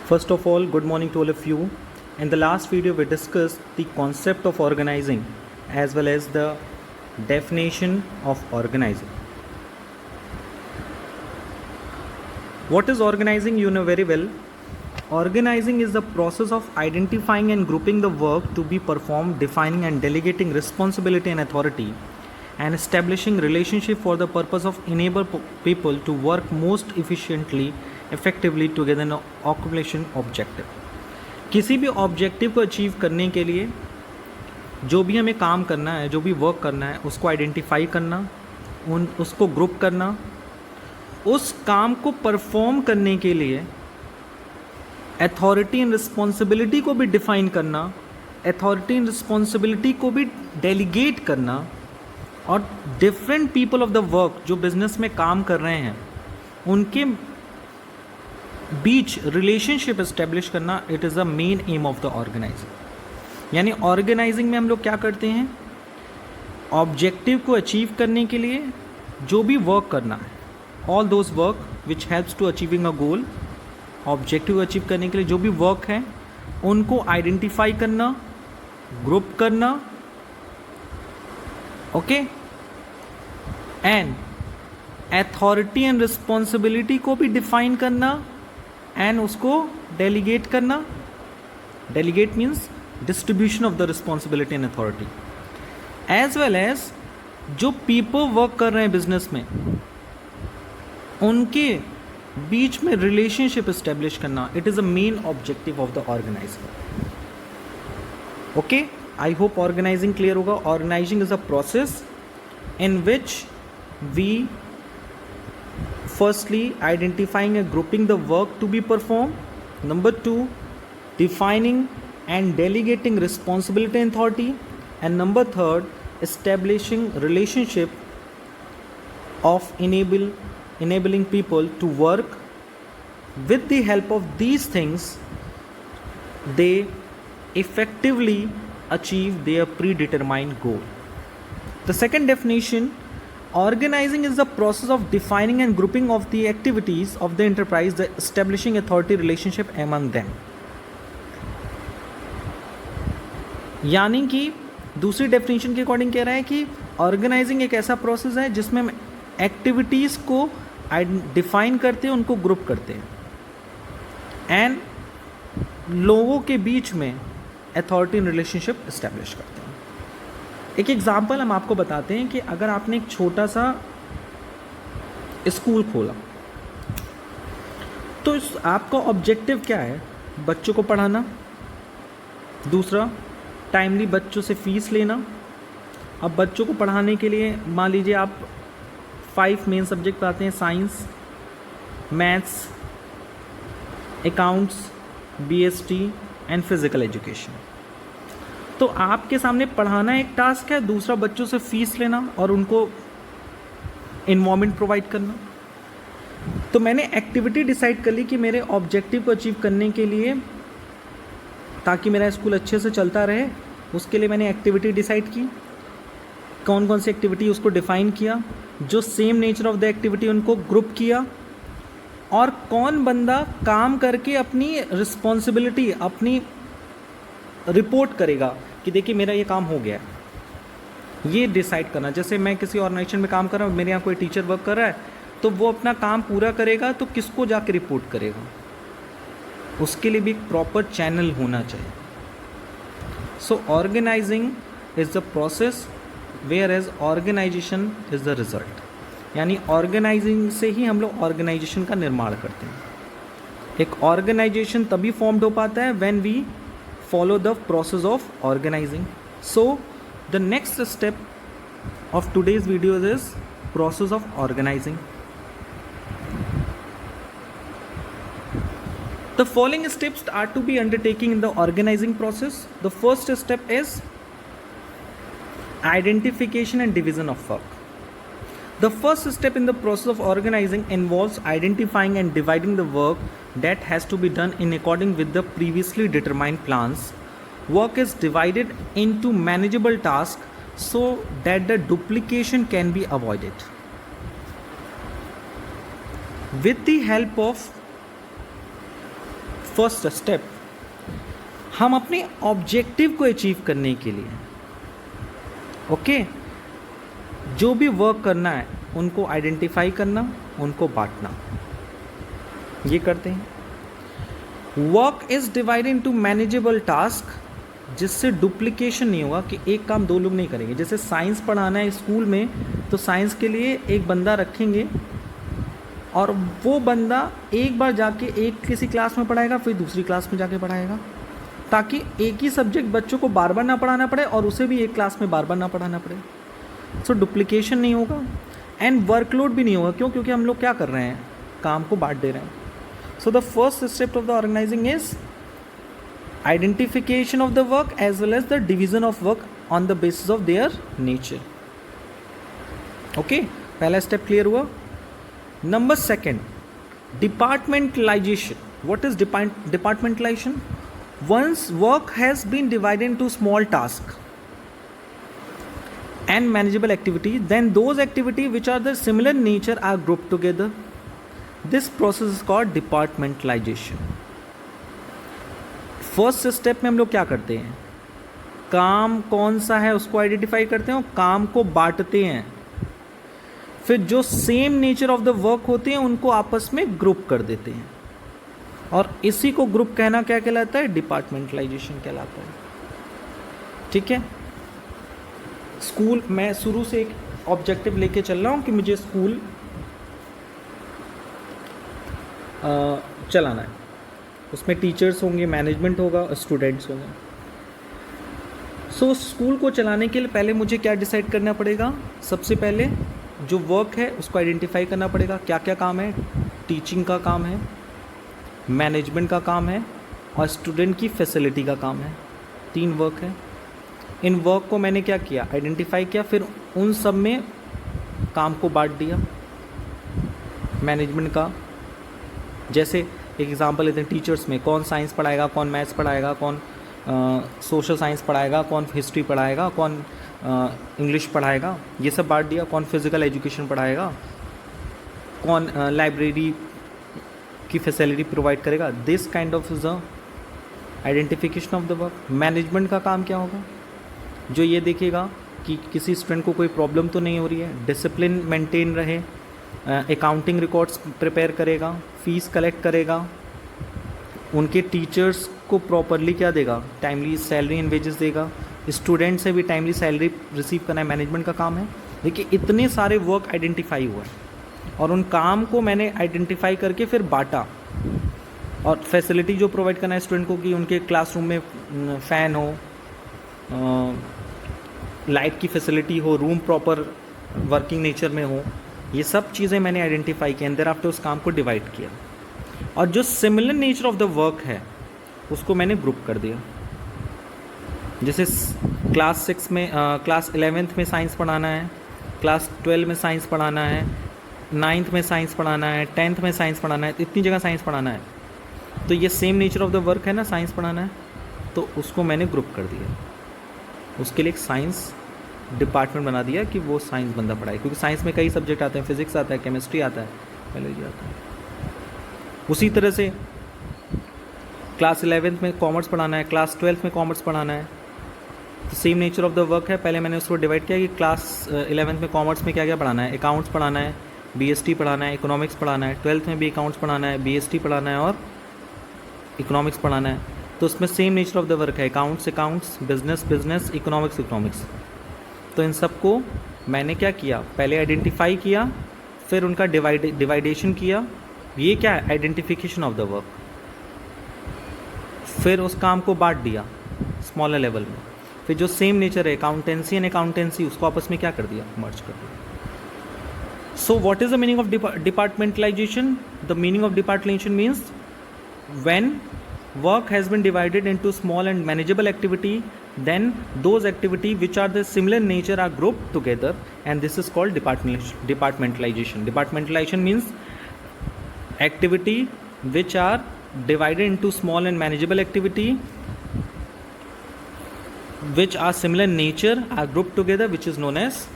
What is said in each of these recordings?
First of all, good morning to all of you. In the last video, we discussed the concept of organizing as well as the definition of organizing. What is organizing? You know very well. Organizing is the process of identifying and grouping the work to be performed, defining and delegating responsibility and authority, and establishing relationship for the purpose of enable people to work most efficiently, effectively together in accomplishing objective. किसी भी objective को achieve करने के लिए जो भी हमें काम करना है, जो भी वर्क करना है, उसको आइडेंटिफाई करना, उसको ग्रुप करना, उस काम को परफॉर्म करने के लिए अथॉरिटी एंड रिस्पॉन्सिबिलिटी को भी डिफाइन करना, अथॉरिटी एंड रिस्पॉन्सिबिलिटी को भी डेलीगेट करना, और different people of the work जो बिजनेस में काम कर रहे हैं उनके बीच रिलेशनशिप एस्टेब्लिश करना, it is the main aim of the organizing. यानी ऑर्गेनाइजिंग में हम लोग क्या करते हैं, ऑब्जेक्टिव को अचीव करने के लिए जो भी वर्क करना है, all those work which helps to achieving a goal, objective achieve करने के लिए जो भी वर्क है उनको आइडेंटिफाई करना, ग्रुप करना, okay, and authority and responsibility को भी डिफाइन करना एंड उसको डेलीगेट करना. Delegate means distribution of the responsibility and authority, as well as जो पीपल वर्क कर रहे हैं बिजनेस में उनके बीच में रिलेशनशिप एस्टेब्लिश करना. It is a main objective of the organiser. Okay, I hope organising clear होगा. Organising is a process in which we firstly identifying and grouping the work to be performed, number 2 defining and delegating responsibility and authority, and number 3 establishing relationship of enabling people to work. With the help of these things they effectively achieve their predetermined goal. The second definition, organizing is the process of defining and grouping of the activities of the enterprise, the establishing authority relationship among them. यानी कि दूसरी definition के according कह रहा है कि organising एक ऐसा प्रोसेस है जिसमें हम एक्टिविटीज़ को डिफाइन करते हैं, उनको ग्रुप करते हैं एंड लोगों के बीच में अथॉरिटी रिलेशनशिप इस्टेब्लिश करते हैं. एक एग्ज़ाम्पल हम आपको बताते हैं कि अगर आपने एक छोटा सा स्कूल खोला तो आपका ऑब्जेक्टिव क्या है, बच्चों को पढ़ाना, दूसरा टाइमली बच्चों से फ़ीस लेना. अब बच्चों को पढ़ाने के लिए मान लीजिए आप 5 मेन सब्जेक्ट आते हैं, science, maths, accounts, BST and physical education. तो आपके सामने पढ़ाना एक टास्क है, दूसरा बच्चों से फ़ीस लेना और उनको इन्वॉल्वमेंट प्रोवाइड करना. तो मैंने एक्टिविटी डिसाइड कर ली कि मेरे ऑब्जेक्टिव को अचीव करने के लिए, ताकि मेरा स्कूल अच्छे से चलता रहे, उसके लिए मैंने एक्टिविटी डिसाइड की. कौन कौन सी एक्टिविटी उसको डिफ़ाइन किया, जो same nature of the activity उनको ग्रुप किया, और कौन बंदा काम करके अपनी रिस्पॉन्सिबिलिटी, अपनी रिपोर्ट करेगा कि देखिए मेरा ये काम हो गया है, ये डिसाइड करना. जैसे मैं किसी ऑर्गेनाइजेशन में काम कर रहा हूँ, मेरे यहाँ कोई टीचर वर्क कर रहा है, तो वो अपना काम पूरा करेगा तो किसको जाके रिपोर्ट करेगा, उसके लिए भी एक प्रॉपर चैनल होना चाहिए. So organising is the process whereas organisation is the result. यानी ऑर्गेनाइजिंग से ही हम लोग ऑर्गेनाइजेशन का निर्माण करते हैं. एक ऑर्गेनाइजेशन तभी फॉर्म्ड हो पाता है when we follow the process of organizing. So the next step of today's video is process of organizing. The following steps are to be undertaken in the organizing process. The first step is identification and division of work. The first step in the process of organizing involves identifying and dividing the work that has to be done in accordance with the previously determined plans. Work is divided into manageable tasks so that the duplication can be avoided. With the help of first step, हम अपने objective को achieve करने के लिए okay जो भी work करना है उनको आइडेंटिफाई करना, उनको बांटना, ये करते हैं। Work is divided into manageable task, जिससे डुप्लीकेशन नहीं होगा कि एक काम दो लोग नहीं करेंगे। जैसे साइंस पढ़ाना है स्कूल में तो साइंस के लिए एक बंदा रखेंगे और वो बंदा एक बार जाके एक किसी क्लास में पढ़ाएगा, फिर दूसरी क्लास में जाके पढ़ाएगा, ताकि एक ही सब्जेक्ट बच्चों को बार बार ना पढ़ाना पड़े और उसे भी एक क्लास में बार बार ना पढ़ाना पड़े। सो डुप्लीकेशन नहीं होगा एंड वर्कलोड भी नहीं होगा। क्यों? क्योंकि हम लोग क्या कर रहे हैं, काम को बांट दे रहे हैं। So the first step of the organizing is identification of the work as well as the division of work on the basis of their nature. Okay, पहला स्टेप क्लियर हुआ। Number second, departmentalization. What is departmentalization? Once work has been divided into small tasks and manageable activities, then those activities which are the similar nature are grouped together. This process is called departmentalization. First step में हम लोग क्या करते हैं, काम कौन सा है उसको आइडेंटिफाई करते हैं और काम को बांटते हैं। फिर जो same nature of the work होते हैं उनको आपस में ग्रुप कर देते हैं और इसी को ग्रुप कहना क्या कहलाता है, डिपार्टमेंटलाइजेशन कहलाता है। ठीक है, स्कूल मैं शुरू से एक ऑब्जेक्टिव लेके चल रहा हूँ कि मुझे स्कूल चलाना है, उसमें टीचर्स होंगे, मैनेजमेंट होगा, स्टूडेंट्स होंगे। सो स्कूल को चलाने के लिए पहले मुझे क्या डिसाइड करना पड़ेगा, सबसे पहले जो वर्क है उसको आइडेंटिफाई करना पड़ेगा, क्या क्या काम है। टीचिंग का काम है, मैनेजमेंट का काम है और स्टूडेंट की फैसिलिटी का काम है। 3 वर्क है। इन वर्क को मैंने क्या किया, आइडेंटिफाई किया, फिर उन सब में काम को बांट दिया। मैनेजमेंट का, जैसे एक एग्जांपल लेते हैं, टीचर्स में कौन साइंस पढ़ाएगा, कौन मैथ्स पढ़ाएगा, कौन सोशल साइंस पढ़ाएगा, कौन हिस्ट्री पढ़ाएगा, कौन इंग्लिश पढ़ाएगा, ये सब बांट दिया। कौन फिज़िकल एजुकेशन पढ़ाएगा, कौन लाइब्रेरी की फैसिलिटी प्रोवाइड करेगा। This kind of is the identification of the work. Management का काम क्या होगा, जो ये देखेगा कि किसी स्टूडेंट को कोई प्रॉब्लम तो नहीं हो रही है, डिसिप्लिन मेंटेन रहे, अकाउंटिंग रिकॉर्ड्स प्रिपेयर करेगा, फीस कलेक्ट करेगा, उनके टीचर्स को प्रॉपरली क्या देगा, टाइमली सैलरी एंड वेजेस देगा, स्टूडेंट से भी टाइमली सैलरी रिसीव करना है, मैनेजमेंट का काम है। देखिए इतने सारे वर्क आइडेंटिफाई हुआ है और उन काम को मैंने आइडेंटिफाई करके फिर बांटा। और फैसिलिटी जो प्रोवाइड करना है स्टूडेंट को कि उनके क्लासरूम में फ़ैन हो, लाइट की फैसिलिटी हो, रूम प्रॉपर वर्किंग नेचर में हो, ये सब चीज़ें मैंने आइडेंटिफाई की। एंड देयर आफ्टर उस काम को डिवाइड किया और जो similar nature of the work है उसको मैंने ग्रुप कर दिया। जैसे क्लास 11th में साइंस पढ़ाना है, क्लास 12 में साइंस पढ़ाना है, 9th में साइंस पढ़ाना है, 10th में साइंस पढ़ाना है, इतनी जगह साइंस पढ़ाना है, तो ये same nature of the work है ना, साइंस पढ़ाना है, तो उसको मैंने ग्रुप कर दिया। उसके लिए एक साइंस डिपार्टमेंट बना दिया कि वो साइंस बंदा पढ़ाए, क्योंकि साइंस में कई सब्जेक्ट आते हैं, फिजिक्स आता है, केमिस्ट्री आता है, बायोलॉजी आता है। उसी तरह से क्लास 11th में कॉमर्स पढ़ाना है, क्लास 12th में कॉमर्स पढ़ाना है, तो same nature of the work है। पहले मैंने उसको डिवाइड किया कि क्लास 11th में कॉमर्स में क्या क्या पढ़ाना है, अकाउंट्स पढ़ाना है, बीएसटी पढ़ाना है, इकोनॉमिक्स पढ़ाना है, 12th में भी अकाउंट्स पढ़ाना है, बीएसटी पढ़ाना है और इकोनॉमिक्स पढ़ाना है। तो उसमें same nature of the work है, अकाउंट्स, बिजनेस, इकोनॉमिक्स। तो इन सब को मैंने क्या किया, पहले आइडेंटिफाई किया, फिर उनका डिवाइडेशन किया। ये क्या है, आइडेंटिफिकेशन ऑफ द वर्क। फिर उस काम को बांट दिया स्मॉलर लेवल में। फिर जो सेम नेचर है, अकाउंटेंसी एंड अकाउंटेंसी, उसको आपस में क्या कर दिया, मर्ज कर दिया। So what is the meaning of departmentalization? The meaning of departmentalization means when work has been divided into small and manageable activity, then those activity which are the similar nature are grouped together, and this is called departmentalization. Departmentalization means activity which are divided into small and manageable activity which are similar nature are grouped together, which is known as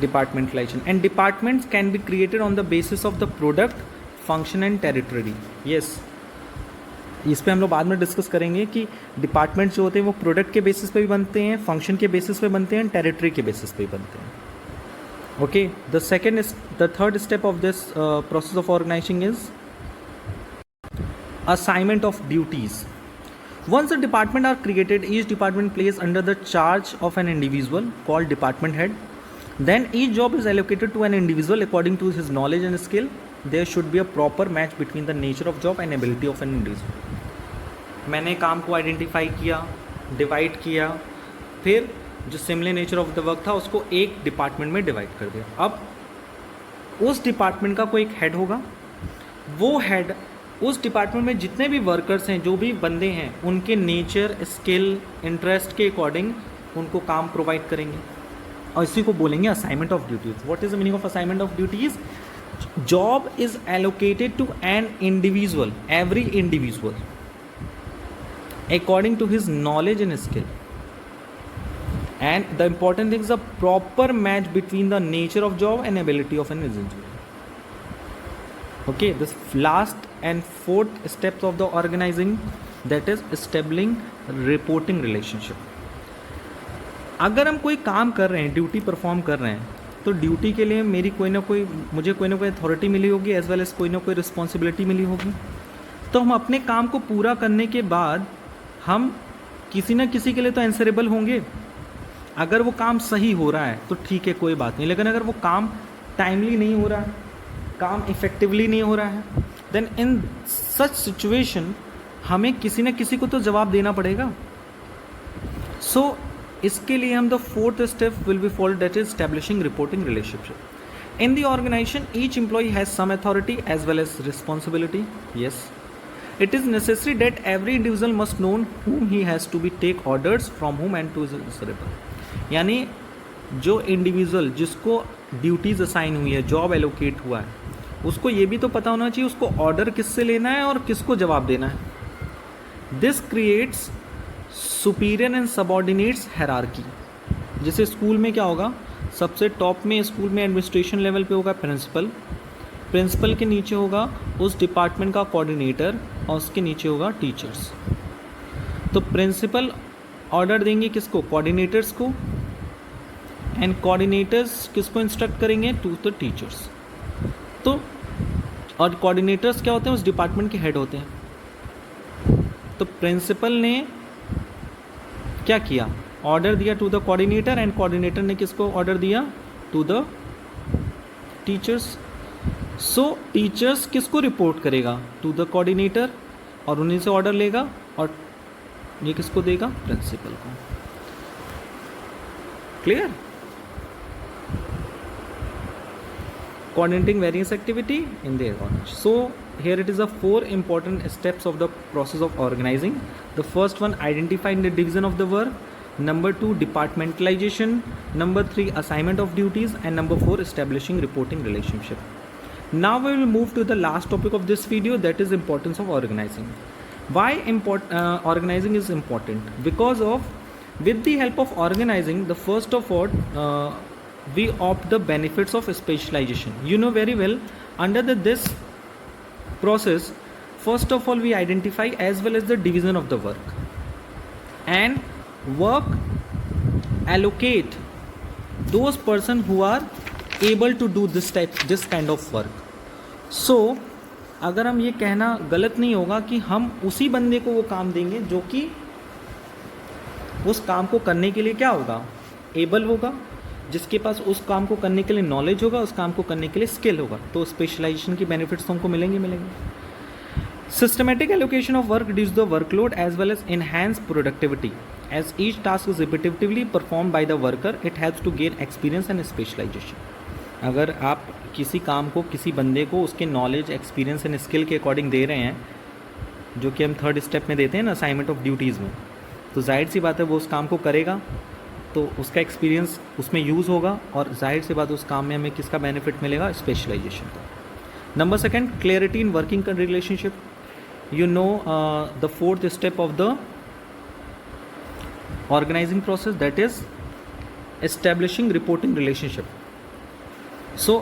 departmentalization. And departments can be created on the basis of the product, function and territory. Yes, इस पे हम लोग बाद में discuss करेंगे कि department जो होते हैं वो प्रोडक्ट के बेसिस पे भी बनते हैं, फंक्शन के बेसिस पे बनते हैं, टेरिटरी के बेसिस पे भी बनते हैं। Okay, the third step of this process of organizing is assignment of duties. Once a department are created, each department placed under the charge of an individual called department head. Then each job is allocated to an individual according to his knowledge and skill. There should be a proper match between the nature of job and ability of an individual. मैंने काम को identify किया, divide किया, फिर जो similar nature of the work था उसको एक डिपार्टमेंट में डिवाइड कर दिया। अब उस डिपार्टमेंट का कोई एक हेड होगा, वो हेड उस डिपार्टमेंट में जितने भी वर्कर्स हैं, जो भी बंदे हैं, उनके नेचर, स्किल, इंटरेस्ट के अकॉर्डिंग उनको काम प्रोवाइड करेंगे और इसी को बोलेंगे assignment of duties. What is the meaning of assignment of duties? Job is allocated to an individual, every individual according to his knowledge and skill, and the important thing is a proper match between the nature of job and ability of an individual. Okay, this last and fourth steps of the organizing, that is establishing reporting relationship. अगर हम कोई काम कर रहे हैं, duty perform कर रहे हैं, तो ड्यूटी के लिए मुझे कोई ना कोई अथॉरिटी मिली होगी, एज वेल एज कोई ना कोई रिस्पॉन्सिबिलिटी मिली होगी। तो हम अपने काम को पूरा करने के बाद हम किसी ना किसी के लिए तो आंसरेबल होंगे। अगर वो काम सही हो रहा है तो ठीक है, कोई बात नहीं, लेकिन अगर वो काम टाइमली नहीं हो रहा है, काम इफ़ेक्टिवली नहीं हो रहा है, देन इन सच सिचुएशन हमें किसी न किसी को तो जवाब देना पड़ेगा। सो इसके लिए हम the fourth step will be follow, that is establishing reporting relationship. In the organization each employee has some authority as well as responsibility. Yes, it is necessary that every individual must know whom he has to be take orders from whom and to is answerable. यानी जो individual जिसको duties assign हुई है, job allocate हुआ है, उसको ये भी तो पता होना चाहिए उसको ऑर्डर किससे लेना है और किसको जवाब देना है। This creates superior and subordinates hierarchy. जैसे स्कूल में क्या होगा, सबसे टॉप में स्कूल में एडमिनिस्ट्रेशन लेवल पे होगा प्रिंसिपल, प्रिंसिपल के नीचे होगा उस डिपार्टमेंट का कोऑर्डिनेटर और उसके नीचे होगा टीचर्स। तो प्रिंसिपल ऑर्डर देंगे किसको? कोऑर्डिनेटर्स को, एंड कोऑर्डिनेटर्स किसको इंस्ट्रक्ट करेंगे? To the teachers. तो और कोऑर्डिनेटर्स क्या होते हैं? उस डिपार्टमेंट के हेड होते हैं। तो प्रिंसिपल ने क्या किया? ऑर्डर दिया to the coordinator, and coordinator ने किसको ऑर्डर दिया? To the teachers. So teachers किसको रिपोर्ट करेगा? टू द कोऑर्डिनेटर, और उन्हीं से ऑर्डर लेगा, और ये किसको देगा? प्रिंसिपल को। Clear? Coordinating various activity in the organization. So here it is a 4 important steps of the process of organizing. The first one, identifying the division of the work. Number 2, departmentalization. Number 3, assignment of duties. And number 4, establishing reporting relationship. Now we will move to the last topic of this video, that is importance of organizing. Why organizing is important? Because with the help of organizing, the first of all, we opt the benefits of specialization. You know very well, under this process, first of all we identify as well as the division of the work, and work allocate those person who are able to do this kind of work. So अगर हम ये कहना गलत नहीं होगा कि हम उसी बंदे को वो काम देंगे जो कि उस काम को करने के लिए क्या होगा? एबल होगा, जिसके पास उस काम को करने के लिए नॉलेज होगा, उस काम को करने के लिए स्किल होगा। तो स्पेशलाइजेशन की बेनिफिट्स तो हमको मिलेंगे। Systematic allocation of work reduce the workload as well as enhance productivity as each task is repetitively perform by the worker. It helps to gain experience and specialisation. अगर आप किसी काम को, किसी बंदे को उसके नॉलेज, एक्सपीरियंस एंड स्किल के अकॉर्डिंग दे रहे हैं, जो कि हम थर्ड स्टेप में देते हैं ना असाइनमेंट ऑफ ड्यूटीज़ में, तो जाहिर सी बात है वो उस काम को करेगा तो उसका एक्सपीरियंस उसमें यूज़ होगा, और जाहिर सी बात उस काम में हमें किसका बेनिफिट मिलेगा? स्पेशलाइजेशन का। Number second, clarity in working relationship. You know the fourth step of the organizing process, that is establishing reporting relationship. So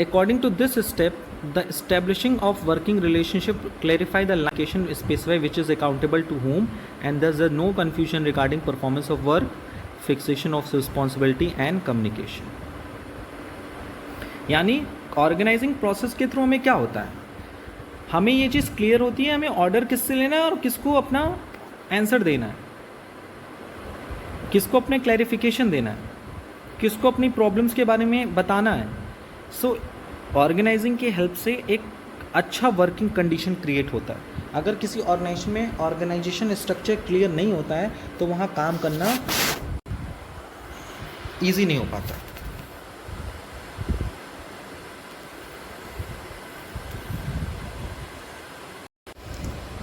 according to this step, The establishing of working relationship clarify the location, specify which is accountable to whom, and thus there no confusion regarding performance of work, fixation of responsibility and communication. यानी organising process के through हमें क्या होता है, हमें ये चीज़ clear होती है हमें ऑर्डर किससे लेना है और किसको अपना आंसर देना है, किसको अपने क्लैरिफिकेशन देना है, किसको अपनी प्रॉब्लम्स के बारे में बताना है. सो ऑर्गेनाइजिंग की हेल्प से एक अच्छा वर्किंग कंडीशन क्रिएट होता है. अगर किसी ऑर्गेनाइजेशन में ऑर्गेनाइजेशन स्ट्रक्चर क्लियर नहीं होता है तो वहाँ काम करना ईजी नहीं हो पाता.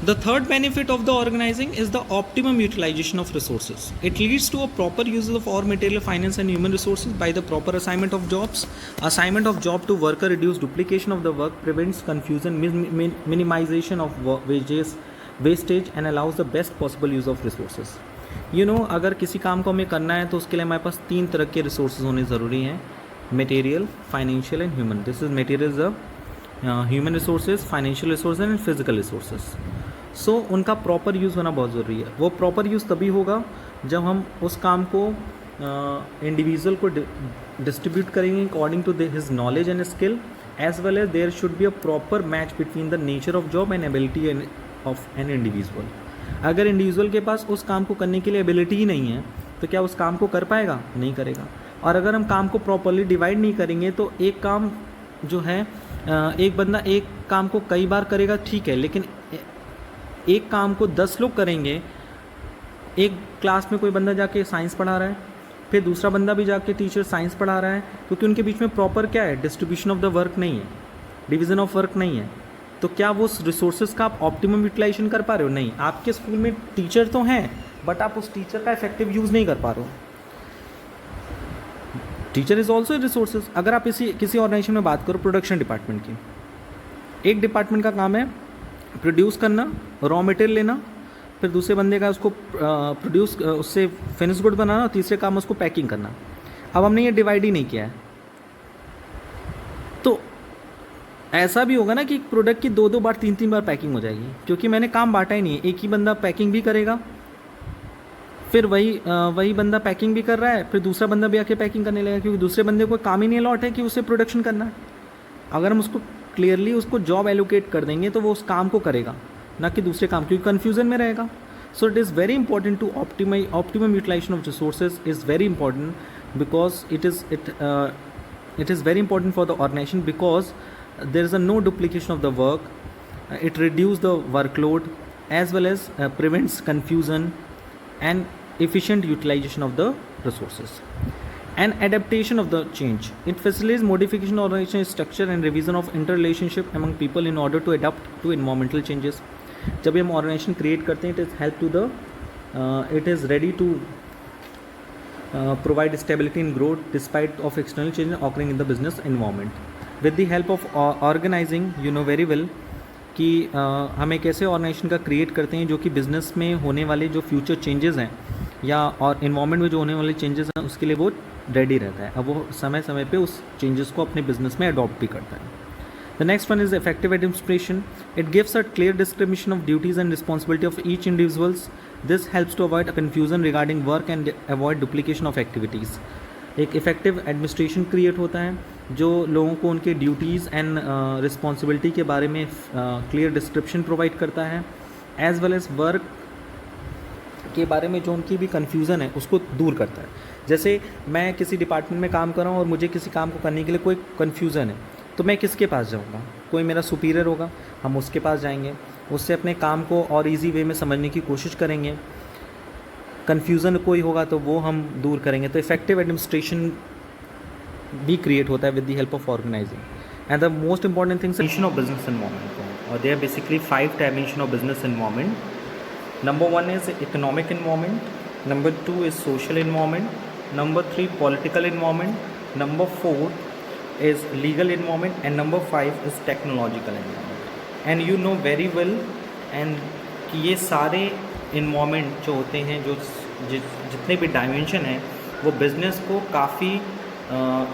The third benefit of the organizing is the optimum utilization of resources. It leads to a proper use of all material, finance and human resources by the proper assignment of jobs. Assignment of job to worker reduce duplication of the work, prevents confusion, minimization of wastage and allows the best possible use of resources. अगर किसी काम को हमें करना है तो उसके लिए हमारे पास 3 तरह के रिसोर्सेज होने ज़रूरी हैं, material, financial and human. This is material, human resources, financial resources and physical resources. सो उनका प्रॉपर यूज़ होना बहुत ज़रूरी है. वो प्रॉपर यूज़ तभी होगा जब हम उस काम को इंडिविजुअल को डिस्ट्रीब्यूट करेंगे according to his knowledge and skill, as well as there should be a proper match between the nature of job and ability of an individual. अगर इंडिविजुअल के पास उस काम को करने के लिए एबिलिटी ही नहीं है तो क्या उस काम को कर पाएगा? नहीं करेगा. और अगर हम काम को प्रॉपरली डिवाइड नहीं करेंगे तो एक काम जो है, एक बंदा एक काम को कई बार करेगा ठीक है, लेकिन एक काम को 10 लोग करेंगे. एक क्लास में कोई बंदा जाके साइंस पढ़ा रहा है, फिर दूसरा बंदा भी जाके टीचर साइंस पढ़ा रहा है, क्योंकि उनके बीच में प्रॉपर क्या है, डिस्ट्रीब्यूशन ऑफ द वर्क नहीं है, डिवीज़न ऑफ वर्क नहीं है. तो क्या वो रिसोर्सेज का आप ऑप्टिमम यूटिलाइजेशन कर पा रहे हो? नहीं. आपके स्कूल में टीचर तो हैं बट आप उस टीचर का इफेक्टिव यूज़ नहीं कर पा रहे हो. Teacher is also resources. अगर आप किसी ऑर्गेनाइजेशन में बात करो प्रोडक्शन डिपार्टमेंट की, एक डिपार्टमेंट का काम है प्रोड्यूस करना, रॉ मटेरियल लेना, फिर दूसरे बंदे का उसको प्रोड्यूस उससे फिनिश गुड बनाना, और तीसरे काम उसको पैकिंग करना. अब हमने ये डिवाइड ही नहीं किया है. तो ऐसा भी होगा ना कि प्रोडक्ट की 2-2 बार 3-3 बार पैकिंग हो जाएगी, क्योंकि मैंने काम बांटा ही नहीं है. एक ही बंदा पैकिंग भी करेगा, फिर वही बंदा पैकिंग भी कर रहा है, फिर दूसरा बंदा भी आके पैकिंग करने लगेगा, क्योंकि दूसरे बंदे को काम ही नहीं अलॉट है कि उसे प्रोडक्शन करना है. अगर हम उसको क्लियरली उसको जॉब एलोकेट कर देंगे तो वो उस काम को करेगा, ना कि दूसरे काम, क्योंकि कन्फ्यूजन में रहेगा. So it is very important to optimum utilization of resources is very important, because it is very important for the organization, because there is no duplication of the work. It reduces the workload as well as prevents confusion and efficient utilization of the resources. And adaptation of the change. It facilitates modification of organizational structure and revision of interrelationship among people in order to adapt to environmental changes. जब भी हम organisation create करते हैं, it is help to the it is ready to provide stability and growth despite of external changes occurring in the business environment. With the help of organizing, you know very well कि हम एक ऐसे organisation का create करते हैं जो कि business में होने वाले जो फ्यूचर चेंजेस हैं या और इन्वायरमेंट में जो होने वाले चेंजेस हैं उसके लिए वो रेडी रहता है. अब वो समय समय पे उस चेंजेस को अपने बिजनेस में अडॉप्ट भी करता है. The next one is effective administration. It gives a clear discrimination of duties and responsibility of each individuals. This helps to avoid confusion regarding work and avoid duplication of activities. एक effective administration create होता है जो लोगों को उनके duties and responsibility के बारे में क्लियर डिस्क्रिप्शन प्रोवाइड करता है, एज वेल एज वर्क के बारे में जो उनकी भी कन्फ्यूज़न है उसको दूर करता है. जैसे मैं किसी डिपार्टमेंट में काम कर रहा हूँ और मुझे किसी काम को करने के लिए कोई कन्फ्यूज़न है तो मैं किसके पास जाऊँगा? कोई मेरा सुपीरियर होगा, हम उसके पास जाएंगे, उससे अपने काम को और इजी वे में समझने की कोशिश करेंगे. कन्फ्यूज़न कोई होगा तो वो हम दूर करेंगे. तो इफेक्टिव एडमिनिस्ट्रेशन भी क्रिएट होता है with the help of organising. And the most important things of business environment, और they are basically 5 dimension of business environment. Number 1 is economic environment, number 2 is social environment, number 3 political environment, number 4 is legal environment, and number 5 is technological environment. And you know very well and कि ये सारे environment जो होते हैं, जो जितने भी dimension हैं वो business को काफ़ी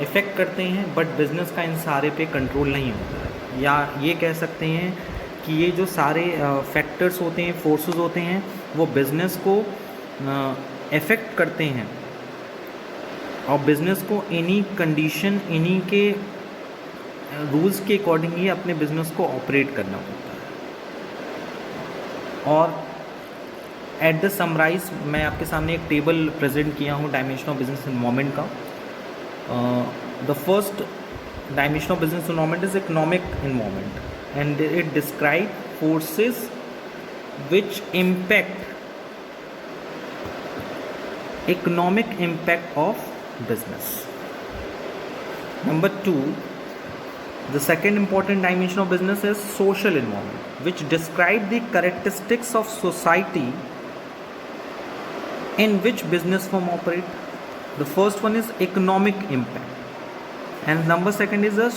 इफ़ेक्ट करते हैं, बट बिज़नेस का इन सारे पे कंट्रोल नहीं होता है. या ये कह सकते हैं कि ये जो सारे फैक्टर्स होते हैं, फोर्सेस होते हैं, वो बिज़नेस को अफेक्ट करते हैं और बिज़नेस को इन्हीं कंडीशन, इन्हीं के रूल्स के अकॉर्डिंग ही अपने बिज़नेस को ऑपरेट करना पड़ता है। और एट द समराइज मैं आपके सामने एक टेबल प्रेजेंट किया हूँ डायमेंशन ऑफ बिजनेस एनवायरनमेंट का। The first dimension of business environment is economic environment and it describe forces which impact economic impact of business. Number 2, the second important dimension of business is social environment, which describe the characteristics of society in which business firm operate. The first one is economic impact and number second is the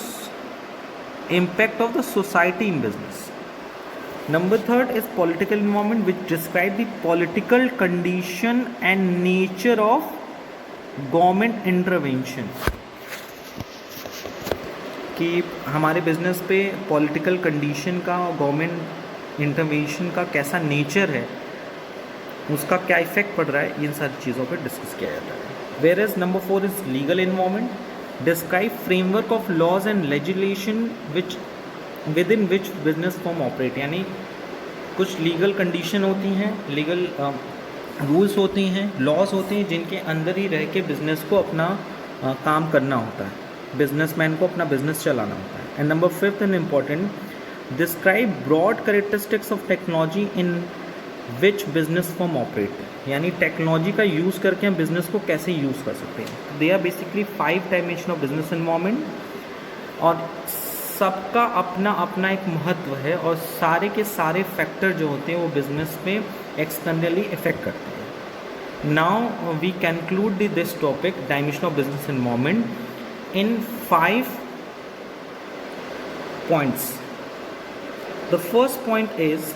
impact of the society in business. Number third is political environment, which describe the political condition and nature of government intervention. कि हमारे business पे political condition का और government intervention का कैसा nature है, उसका क्या इफेक्ट पड़ रहा है, इन सारी चीज़ों पर डिस्कस किया जाता है। Whereas number 4 is legal environment, describe framework of laws and legislation which within which business form operate. यानी कुछ लीगल कंडीशन होती हैं, लीगल रूल्स होती हैं, लॉज होते हैं जिनके अंदर ही रह के बिज़नेस को अपना काम करना होता है, बिजनेसमैन को अपना बिजनेस चलाना होता है। And number 5 and important, describe broad characteristics of technology in which business form operate. यानी टेक्नोलॉजी का यूज़ करके हम बिज़नेस को कैसे यूज़ कर सकते हैं। They are basically 5 dimension of business environment और सबका अपना अपना एक महत्व है और सारे के सारे फैक्टर जो होते हैं वो बिजनेस में एक्सटर्नली इफेक्ट करते हैं। Now we conclude this topic dimension of business environment in 5 points. The first point is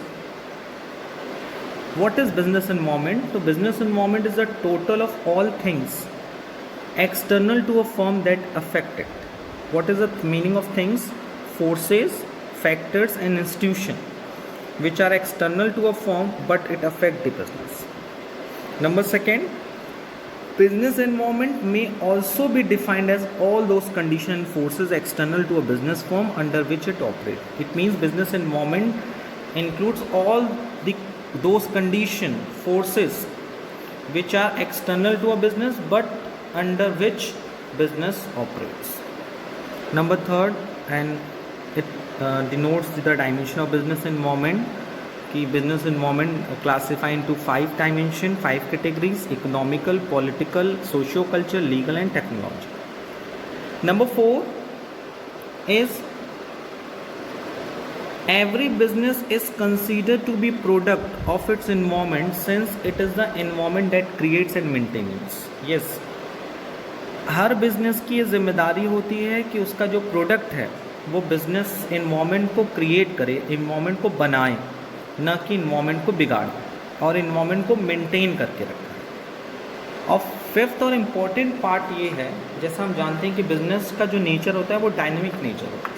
what is business environment? So business environment is a total of all things external to a firm that affect it. What is the meaning of things? Forces, factors and institution which are external to a firm but it affect the business. Number second, business environment may also be defined as all those conditions and forces external to a business firm under which it operates. It means business environment includes all those condition, forces which are external to a business but under which business operates. Number third, and it denotes the dimension of business environment कि business environment classify into 5 dimension, 5 categories: economical, political, socio-cultural, legal and technology. Number 4 is every business is considered to be product of its environment since it is the environment that creates and maintains. Yes, her business की ये जिम्मेदारी होती है कि उसका जो product है वो बिजनेस इन्वायरमेंट को क्रिएट करे, इन्वायरमेंट को बनाए, न कि इन्वायरमेंट को बिगाड़े और इन्वायरमेंट को मेंटेन करके रखे। और फिफ्थ और इम्पॉर्टेंट पार्ट ये है, जैसा हम जानते हैं कि बिजनेस का जो नेचर होता है वो डायनेमिक नेचर होता है।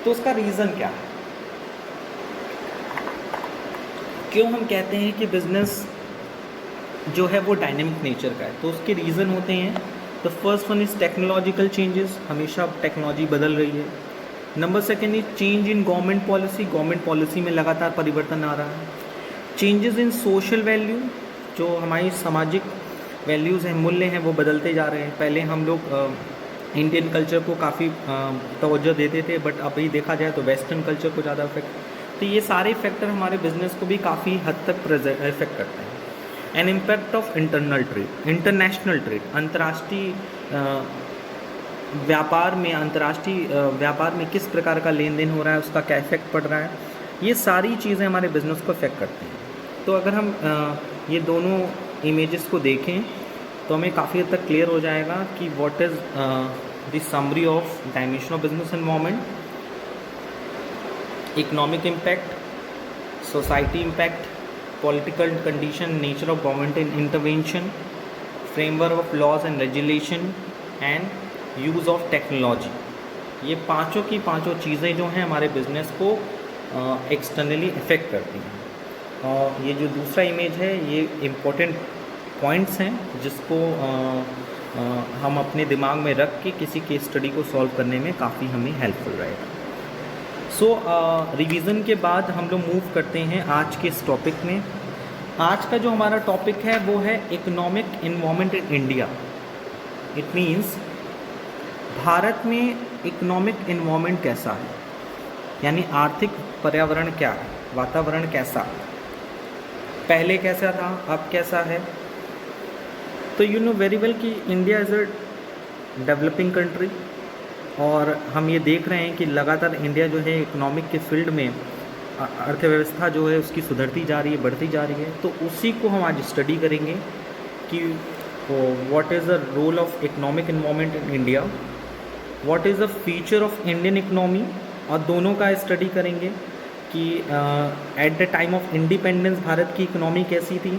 तो उसका रीज़न क्या है, क्यों हम कहते हैं कि बिज़नेस जो है वो डायनेमिक नेचर का है? तो उसके रीज़न होते हैं। The first one is technological changes, हमेशा टेक्नोलॉजी बदल रही है। Number second is change in government policy, government policy में लगातार परिवर्तन आ रहा है। चेंजेस इन सोशल वैल्यू, जो हमारी सामाजिक वैल्यूज़ हैं, मूल्य हैं, वो बदलते जा रहे हैं। पहले हम लोग इंडियन कल्चर को काफ़ी तवज्जो देते थे, बट अभी देखा जाए तो वेस्टर्न कल्चर को ज़्यादा इफेक्ट। तो ये सारे फैक्टर हमारे बिजनेस को भी काफ़ी हद तक इफेक्ट करते हैं। An impact of internal trade, international trade, अंतर्राष्ट्रीय व्यापार में किस प्रकार का लेन देन हो रहा है, उसका क्या इफेक्ट पड़ रहा है, ये सारी चीज़ें हमारे बिजनेस को इफेक्ट करती हैं। तो अगर हम ये दोनों इमेजेस को देखें तो हमें काफ़ी हद तक क्लियर हो जाएगा कि what is the summary of dimension of business environment: economic impact, society impact, political condition, nature of government intervention, framework of laws and regulation, and use of technology. ये पांचों की पांचों चीज़ें जो हैं हमारे बिजनेस को एक्सटर्नली इफ़ेक्ट करती हैं। और ये जो दूसरा इमेज है ये इम्पोर्टेंट पॉइंट्स हैं जिसको हम अपने दिमाग में रख के किसी केस स्टडी को सॉल्व करने में काफ़ी हमें हेल्पफुल रहेगा। सो रिवीजन के बाद हम लोग मूव करते हैं आज के इस टॉपिक में। आज का जो हमारा टॉपिक है वो है economic environment in India. It means Bharat में इकोनॉमिक इन्वायरमेंट कैसा है, यानी आर्थिक पर्यावरण क्या है, वातावरण कैसा है, पहले कैसा था अब कैसा है। तो यू नो वेरी वेल कि India is a developing country और हम ये देख रहे हैं कि लगातार इंडिया जो है इकोनॉमिक के फील्ड में अर्थव्यवस्था जो है उसकी सुधरती जा रही है, बढ़ती जा रही है। तो उसी को हम आज स्टडी करेंगे कि what is the role of economic environment in India, what is the feature of Indian economy, और दोनों का स्टडी करेंगे कि at the time of independence Bharat की इकोनॉमी कैसी थी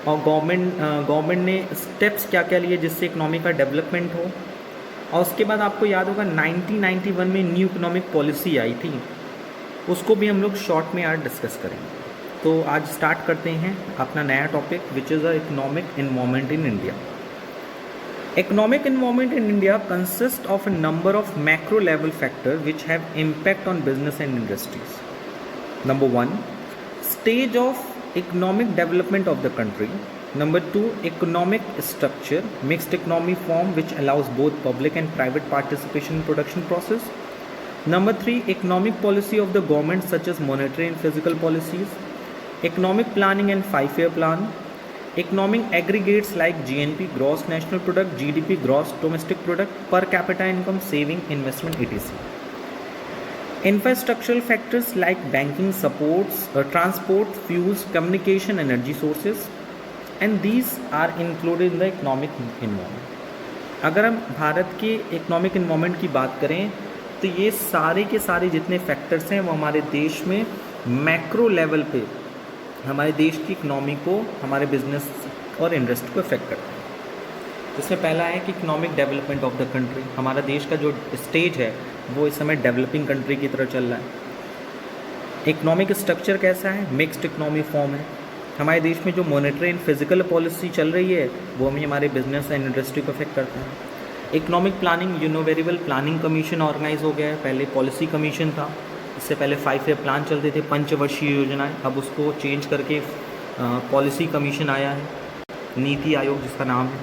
और गवर्नमेंट ने स्टेप्स क्या क्या लिए जिससे इकोनॉमी का डेवलपमेंट हो। और उसके बाद आपको याद होगा 1991 में न्यू इकोनॉमिक पॉलिसी आई थी, उसको भी हम लोग शॉर्ट में आज डिस्कस करेंगे। तो आज स्टार्ट करते हैं अपना नया topic which is a economic environment in India. Economic environment in India consists of a number of macro level factors which have impact on business and industries. Number 1, stage of economic development of the country. Number 2, economic structure, mixed economy form which allows both public and private participation in production process. Number 3, economic policy of the government such as monetary and fiscal policies. Economic planning and 5-year plan. Economic aggregates like GNP, gross national product, GDP, gross domestic product, per capita income, saving, investment, etc. Infrastructural factors like banking, supports, transport, fuels, communication, energy sources, and these are included in the economic environment. अगर हम भारत के economic environment की बात करें तो ये सारे के सारे जितने फैक्टर्स हैं वो हमारे देश में मैक्रो लेवल पे हमारे देश की इकनॉमी को, हमारे बिजनेस और इंडस्ट्री को इफेक्ट करते हैं। जिसमें पहला है कि economic development of the country. हमारा देश का जो स्टेज है वो इस समय डेवलपिंग कंट्री की तरह चल रहा है। इकोनॉमिक स्ट्रक्चर कैसा है, मिक्स्ड इकोनॉमी फॉर्म है। हमारे देश में जो मॉनेटरी एंड फिजिकल पॉलिसी चल रही है वो हमें हमारे बिजनेस एंड इंडस्ट्री को इफेक्ट करता है। Economic planning, you know very well, planning commission organize हो गया है। पहले पॉलिसी कमीशन था, इससे पहले 5-year प्लान चलते थे, पंचवर्षीय योजनाएं, अब उसको चेंज करके पॉलिसी कमीशन आया है, नीति आयोग जिसका नाम है।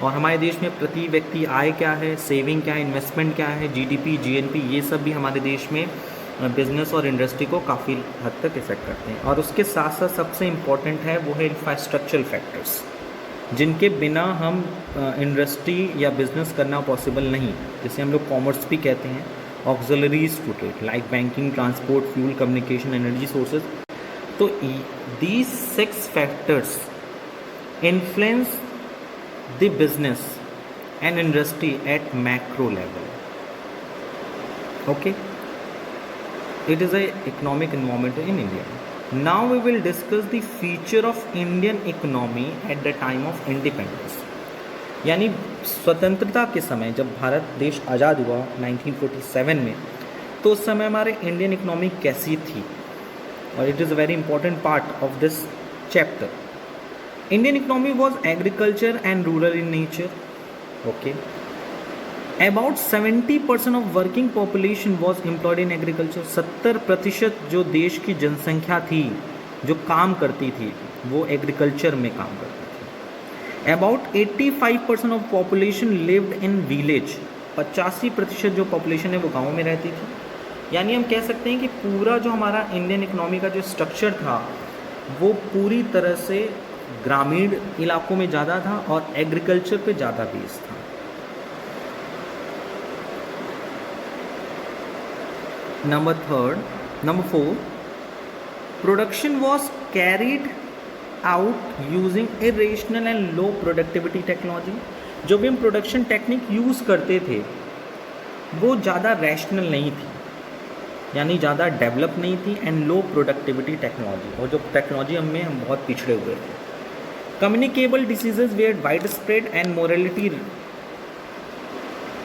और हमारे देश में प्रति व्यक्ति आय क्या है, सेविंग क्या है, इन्वेस्टमेंट क्या है, जीडीपी, जीएनपी, ये सब भी हमारे देश में बिजनेस और इंडस्ट्री को काफ़ी हद तक इफेक्ट करते हैं। और उसके साथ साथ सबसे इम्पॉर्टेंट है वो है इंफ्रास्ट्रक्चरल फैक्टर्स, जिनके बिना हम इंडस्ट्री या बिजनेस करना पॉसिबल नहीं, जिसे हम लोग कॉमर्स भी कहते हैं। Auxiliaries to trade like banking, transport, fuel, communication, energy sources. तो these 6 factors influence the business and industry at macro level. Okay, it is a economic environment in India. Now we will discuss the feature of Indian economy at the time of independence. यानी स्वतंत्रता के समय जब भारत देश आज़ाद हुआ 1947 में, तो उस समय हमारे इंडियन इकोनॉमी कैसी थी, और it is a very important part of this chapter. Indian economy was agriculture and rural in nature. Okay, About 70% of working population was employed in agriculture. 70% जो देश की जनसंख्या थी जो काम करती थी वो एग्रीकल्चर में काम करती थी। About 85% of population lived in village. 85% जो पॉपुलेशन है वो गाँव में रहती थी। यानी हम कह सकते हैं कि पूरा जो हमारा इंडियन इकोनॉमी का जो स्ट्रक्चर था वो पूरी तरह से ग्रामीण इलाकों में ज़्यादा था और एग्रीकल्चर पे ज़्यादा बेस था। Number 4, production was carried out using irrational and low productivity technology। जो भी हम प्रोडक्शन टेक्निक यूज़ करते थे वो ज़्यादा रैशनल नहीं थी, यानी ज़्यादा डेवलप नहीं थी, एंड लो प्रोडक्टिविटी टेक्नोलॉजी, और जो टेक्नोलॉजी हम बहुत पिछड़े हुए थे। Communicable diseases were widespread and morality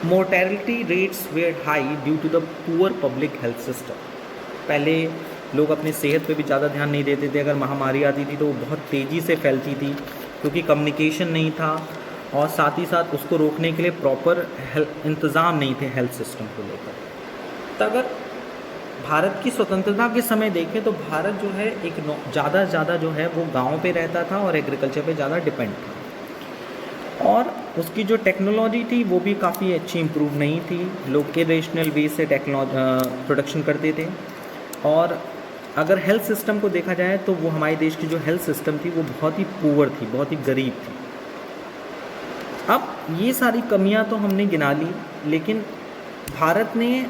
mortality rates were high due to the poor public health system. पहले लोग अपनी सेहत पे भी ज़्यादा ध्यान नहीं देते थे, अगर महामारी आती थी तो वो बहुत तेज़ी से फैलती थी क्योंकि कम्युनिकेशन नहीं था और साथ ही साथ उसको रोकने के लिए प्रॉपर इंतज़ाम नहीं थे हेल्थ सिस्टम को लेकर। तो अगर भारत की स्वतंत्रता के समय देखें तो भारत जो है एक ज़्यादा जो है वो गाँव पे रहता था और एग्रीकल्चर पे ज़्यादा डिपेंड था, और उसकी जो टेक्नोलॉजी थी वो भी काफ़ी अच्छी इम्प्रूव नहीं थी। लोग इरेशनल वे से प्रोडक्शन करते थे, और अगर हेल्थ सिस्टम को देखा जाए तो वो हमारे देश की जो हेल्थ सिस्टम थी वो बहुत ही पुअर थी, बहुत ही गरीब थी। अब ये सारी कमियां तो हमने गिना ली, लेकिन भारत ने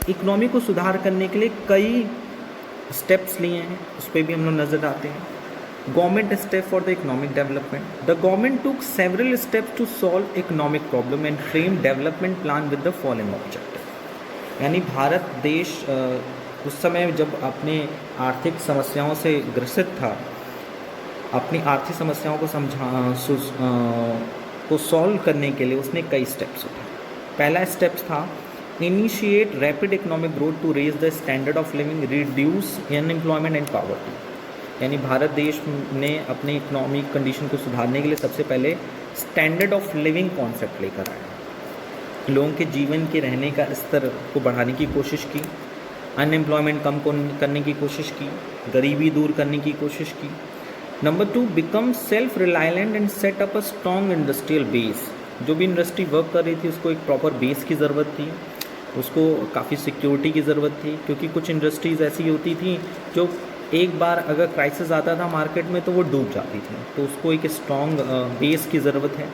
इकोनॉमी को सुधार करने के लिए कई स्टेप्स लिए हैं, उस पर भी हम लोग नज़र आते हैं। Government step for the economic development. The government took several steps to solve economic problem and frame development plan with the following objective. यानी भारत देश उस समय जब अपने आर्थिक समस्याओं से ग्रसित था, अपनी आर्थिक समस्याओं को सॉल्व करने के लिए उसने कई स्टेप्स उठाए। पहला स्टेप्स था initiate rapid economic growth to raise the standard of living, reduce unemployment and poverty. यानी भारत देश ने अपने इकोनॉमिक कंडीशन को सुधारने के लिए सबसे पहले स्टैंडर्ड ऑफ लिविंग कॉन्सेप्ट लेकर आया। लोगों के जीवन के रहने का स्तर को बढ़ाने की कोशिश की, अनएम्प्लॉयमेंट कम करने की कोशिश की, गरीबी दूर करने की कोशिश की। Number 2, become self reliant and set up a strong industrial base. जो भी इंडस्ट्री वर्क कर रही थी उसको एक प्रॉपर बेस की ज़रूरत थी, उसको काफ़ी सिक्योरिटी की ज़रूरत थी, क्योंकि कुछ इंडस्ट्रीज़ ऐसी होती थी जो एक बार अगर क्राइसिस आता था मार्केट में तो वो डूब जाती थी, तो उसको एक स्ट्रॉन्ग बेस की ज़रूरत है।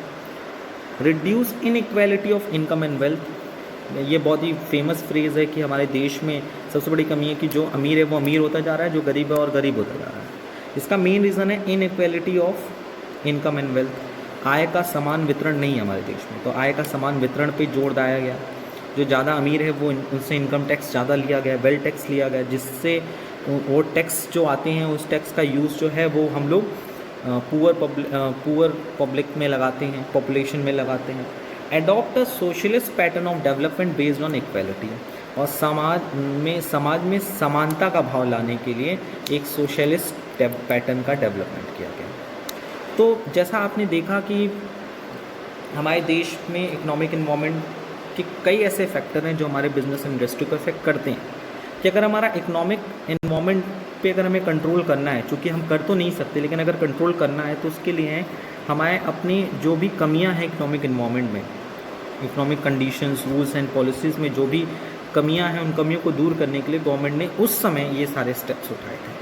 Reduce inequality of income and wealth. ये बहुत ही फेमस फ्रेज़ है कि हमारे देश में सबसे बड़ी कमी है कि जो अमीर है वो अमीर होता जा रहा है, जो गरीब है और गरीब होता जा रहा है। इसका मेन रीज़न है inequality of income and wealth. आय का समान वितरण नहीं है हमारे देश में, तो आय का समान वितरण पे जोर दिया गया। जो ज़्यादा अमीर है वो उनसे इनकम टैक्स ज़्यादा लिया गया, वेल्थ टैक्स लिया गया, जिससे वो टैक्स जो आते हैं उस टैक्स का यूज़ जो है वो हम लोग पुअर पब्लिक में लगाते हैं, पॉपुलेशन में लगाते हैं। Adopt a socialist pattern of development based on equality. और समाज में समानता का भाव लाने के लिए एक सोशलिस्ट पैटर्न का डेवलपमेंट किया गया। तो जैसा आपने देखा कि हमारे देश में इकोनॉमिक इन्वायरमेंट के कई ऐसे फैक्टर हैं जो हमारे बिजनेस इंडस्ट्री को इफेक्ट करते हैं, कि अगर हमारा इकोनॉमिक इन्वायरमेंट पे अगर हमें कंट्रोल करना है, चूँकि हम कर तो नहीं सकते, लेकिन अगर कंट्रोल करना है तो उसके लिए हमारे अपनी जो भी कमियां हैं इकोनॉमिक इन्वायरमेंट में, economic conditions, rules and policies में जो भी कमियां हैं, उन कमियों को दूर करने के लिए गवर्नमेंट ने उस समय ये सारे स्टेप्स उठाए थे।